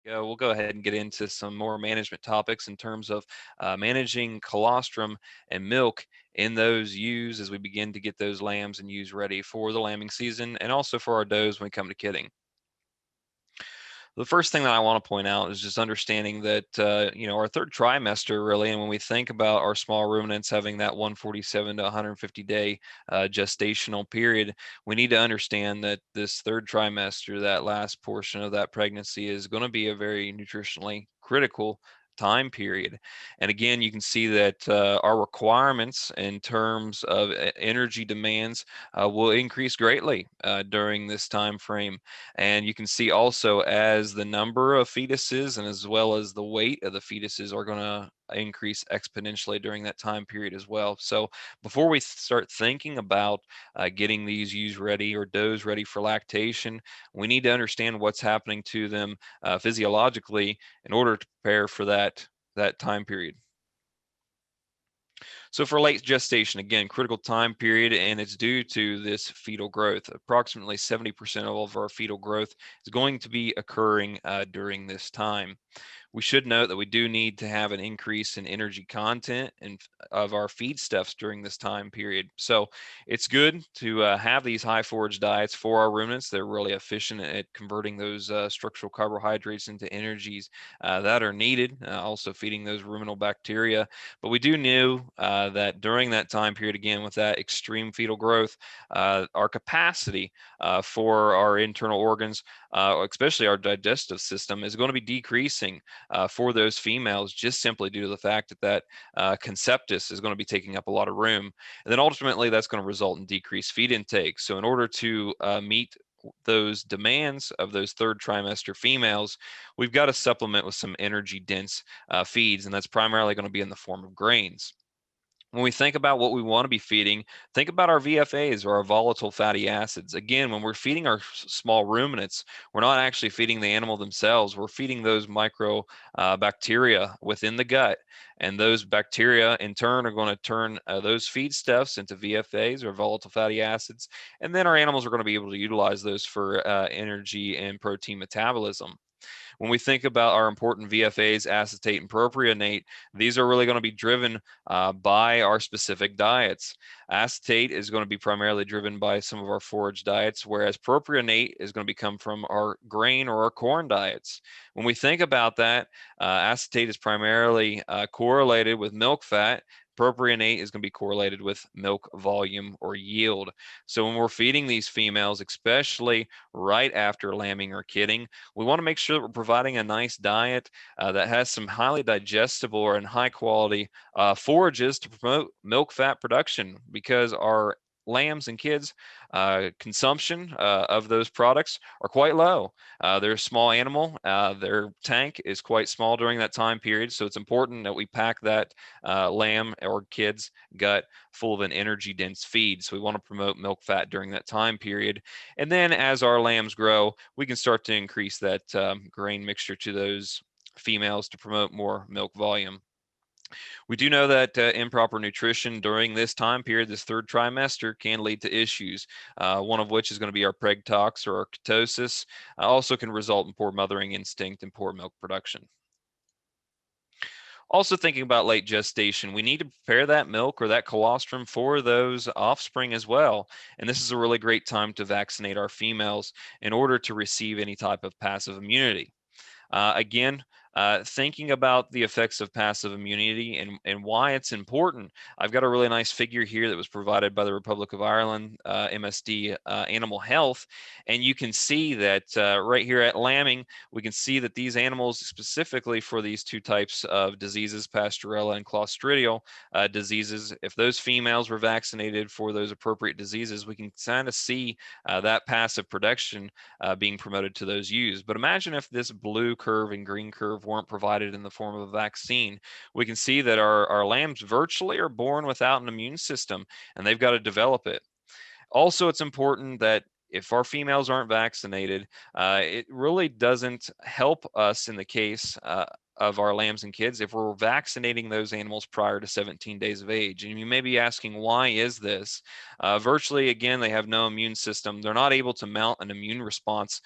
We'll go ahead and get into some more management topics in terms of managing colostrum and milk in those ewes as we begin to get those lambs and ewes ready for the lambing season, and also for our does when we come to kidding. The first thing that I want to point out is just understanding that our third trimester really, and when we think about our small ruminants having that 147 to 150 day gestational period, we need to understand that this third trimester, that last portion of that pregnancy, is going to be a very nutritionally critical time period. And again, you can see that our requirements in terms of energy demands will increase greatly during this time frame. And you can see also as the number of fetuses and as well as the weight of the fetuses are going to increase exponentially during that time period as well. So before we start thinking about getting these ewes ready or does ready for lactation, we need to understand what's happening to them physiologically in order to prepare for that time period. So for late gestation, again, critical time period, and it's due to this fetal growth. Approximately 70% of all of our fetal growth is going to be occurring during this time. We should note that we do need to have an increase in energy content of our feedstuffs during this time period. So it's good to have these high forage diets for our ruminants. They're really efficient at converting those structural carbohydrates into energies that are needed, also feeding those ruminal bacteria. But we do know that during that time period, again, with that extreme fetal growth, our capacity for our internal organs, especially our digestive system, is going to be decreasing for those females, just simply due to the fact that conceptus is going to be taking up a lot of room. And then ultimately that's going to result in decreased feed intake. So in order to meet those demands of those third trimester females, we've got to supplement with some energy dense feeds, and that's primarily going to be in the form of grains. When we think about what we want to be feeding, think about our VFAs, or our volatile fatty acids. Again, when we're feeding our small ruminants, we're not actually feeding the animal themselves. We're feeding those micro bacteria within the gut. And those bacteria, in turn, are going to turn those feedstuffs into VFAs, or volatile fatty acids. And then our animals are going to be able to utilize those for energy and protein metabolism. When we think about our important VFAs, acetate and propionate, these are really going to be driven by our specific diets. Acetate is going to be primarily driven by some of our forage diets, whereas propionate is going to come from our grain or our corn diets. When we think about that, acetate is primarily correlated with milk fat. Propionate is going to be correlated with milk volume or yield. So when we're feeding these females, especially right after lambing or kidding, we want to make sure that we're providing a nice diet that has some highly digestible and high quality forages to promote milk fat production, because our lambs and kids consumption of those products are quite low. They're a small animal. Their tank is quite small during that time period, so it's important that we pack that lamb or kid's gut full of an energy dense feed. So we want to promote milk fat during that time period. And then as our lambs grow, we can start to increase that grain mixture to those females to promote more milk volume. We do know that improper nutrition during this time period, this third trimester, can lead to issues, one of which is going to be our preg tox, or our ketosis. Also can result in poor mothering instinct and poor milk production. Also thinking about late gestation, we need to prepare that milk or that colostrum for those offspring as well. And this is a really great time to vaccinate our females in order to receive any type of passive immunity. Again, thinking about the effects of passive immunity and why it's important, I've got a really nice figure here that was provided by the Republic of Ireland, MSD Animal Health. And you can see that right here at lambing, we can see that these animals, specifically for these two types of diseases, Pasteurella and Clostridial diseases, if those females were vaccinated for those appropriate diseases, we can kind of see that passive protection being promoted to those ewes. But imagine if this blue curve and green curve weren't provided in the form of a vaccine. We can see that our lambs virtually are born without an immune system, and they've got to develop it. Also, it's important that if our females aren't vaccinated, it really doesn't help us in the case of our lambs and kids if we're vaccinating those animals prior to 17 days of age. And you may be asking, why is this? Virtually, again, they have no immune system. They're not able to mount an immune response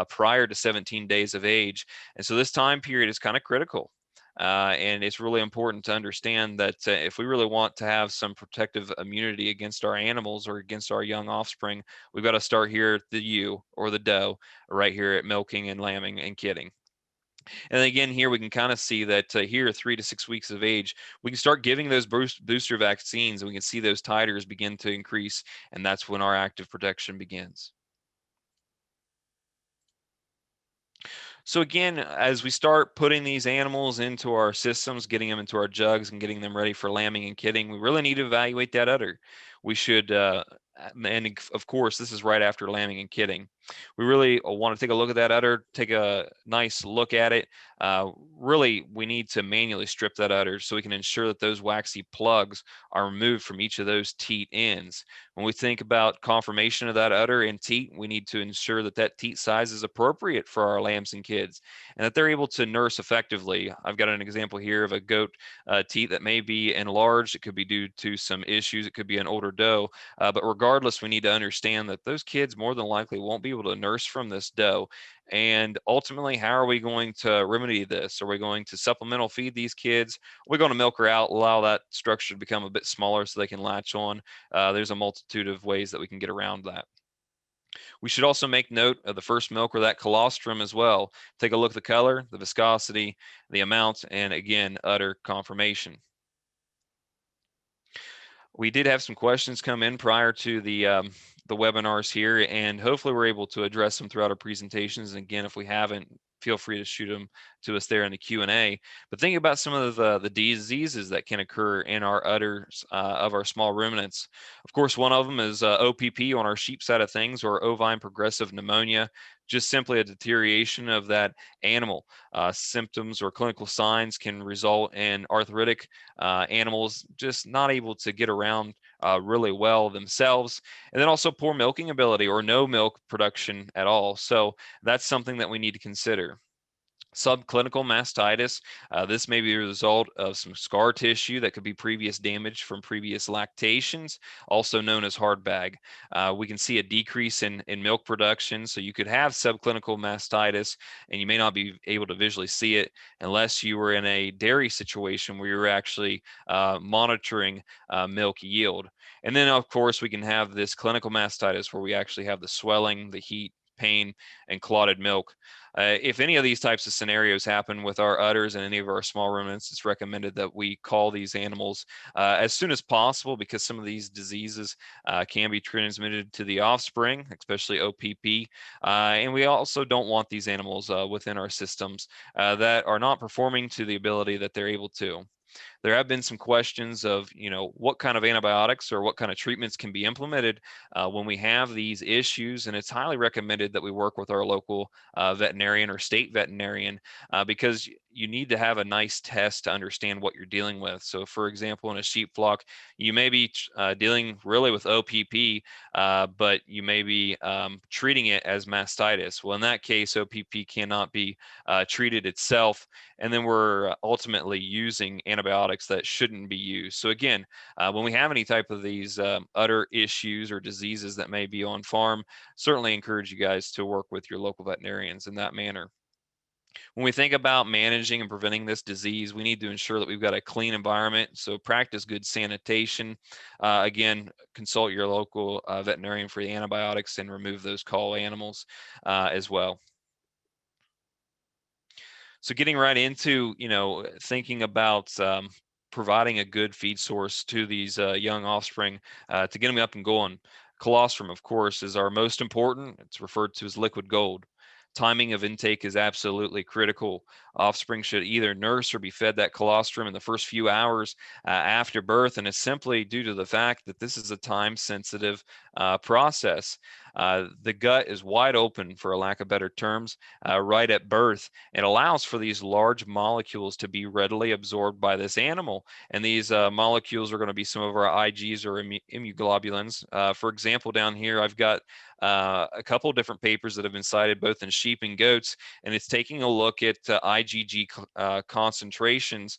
prior to 17 days of age. And so this time period is kind of critical. And it's really important to understand that if we really want to have some protective immunity against our animals or against our young offspring, we've got to start here at the ewe or the doe, right here at milking and lambing and kidding. And again, here we can kind of see that here, 3 to 6 weeks of age, we can start giving those booster vaccines, and we can see those titers begin to increase, and that's when our active protection begins. So again, as we start putting these animals into our systems, getting them into our jugs and getting them ready for lambing and kidding, we really need to evaluate that udder. We should, and of course, this is right after lambing and kidding. We really want to take a look at that udder, take a nice look at it. Really, we need to manually strip that udder so we can ensure that those waxy plugs are removed from each of those teat ends. When we think about conformation of that udder and teat, we need to ensure that that teat size is appropriate for our lambs and kids and that they're able to nurse effectively. I've got an example here of a goat teat that may be enlarged. It could be due to some issues. It could be an older doe. But regardless, we need to understand that those kids more than likely won't be able to nurse from this doe. And ultimately, how are we going to remedy this? Are we going to supplemental feed these kids? Are we going to milk her out, allow that structure to become a bit smaller so they can latch on? There's a multitude of ways that we can get around that. We should also make note of the first milk or that colostrum as well. Take a look at the color, the viscosity, the amount, and again, udder conformation. We did have some questions come in prior to the webinars here, and hopefully we're able to address them throughout our presentations. And again, if we haven't, feel free to shoot them to us there in the Q&A. But think about some of the diseases that can occur in our udders of our small ruminants. Of course, one of them is OPP on our sheep side of things, or ovine progressive pneumonia, just simply a deterioration of that animal. Symptoms or clinical signs can result in arthritic animals just not able to get around really well themselves, and then also poor milking ability or no milk production at all. So that's something that we need to consider. Subclinical mastitis. This may be a result of some scar tissue that could be previous damage from previous lactations, also known as hard bag. We can see a decrease in milk production. So you could have subclinical mastitis, and you may not be able to visually see it unless you were in a dairy situation where you're actually monitoring milk yield. And then, of course, we can have this clinical mastitis where we actually have the swelling, the heat, pain, and clotted milk. If any of these types of scenarios happen with our udders and any of our small ruminants, it's recommended that we call these animals as soon as possible, because some of these diseases can be transmitted to the offspring, especially OPP. And we also don't want these animals within our systems that are not performing to the ability that they're able to. There have been some questions of, what kind of antibiotics or what kind of treatments can be implemented when we have these issues. And it's highly recommended that we work with our local veterinarian or state veterinarian because you need to have a nice test to understand what you're dealing with. So for example, in a sheep flock, you may be dealing really with OPP, but you may be treating it as mastitis. Well, in that case, OPP cannot be treated itself, and then we're ultimately using antibiotics that shouldn't be used. So again, when we have any type of these udder issues or diseases that may be on farm, certainly encourage you guys to work with your local veterinarians in that manner. When we think about managing and preventing this disease, we need to ensure that we've got a clean environment. So practice good sanitation. Again, consult your local veterinarian for the antibiotics and remove those call animals as well. So getting right into, thinking about providing a good feed source to these young offspring to get them up and going. Colostrum, of course, is our most important. It's referred to as liquid gold. Timing of intake is absolutely critical. Offspring should either nurse or be fed that colostrum in the first few hours after birth, and it's simply due to the fact that this is a time-sensitive process. The gut is wide open, for a lack of better terms, right at birth. It allows for these large molecules to be readily absorbed by this animal. And these molecules are going to be some of our IGs or immunoglobulins. For example, down here, I've got a couple different papers that have been cited both in sheep and goats, and it's taking a look at IgG concentrations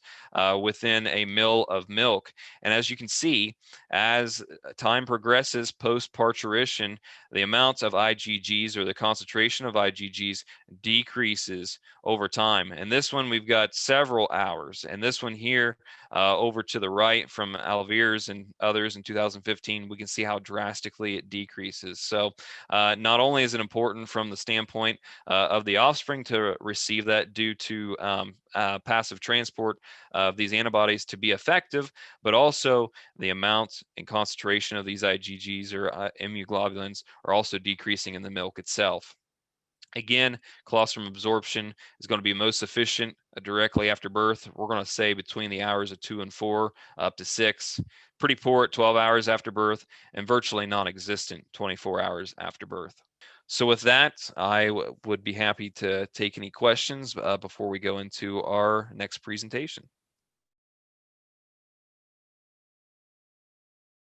within a ml of milk. And as you can see, as time progresses post-parturition, the amount of IgGs, or the concentration of IgGs, decreases over time. And this one, we've got several hours. And this one here, over to the right from Alvears and others in 2015, we can see how drastically it decreases. So not only is it important from the standpoint of the offspring to receive that due to passive transport of these antibodies to be effective, but also the amount and concentration of these IgGs or immunoglobulins are also decreasing in the milk itself. Again, colostrum absorption is going to be most efficient directly after birth. We're going to say between the hours of 2 and 4 up to 6. Pretty poor at 12 hours after birth, and virtually non-existent 24 hours after birth. So with that, I would be happy to take any questions before we go into our next presentation.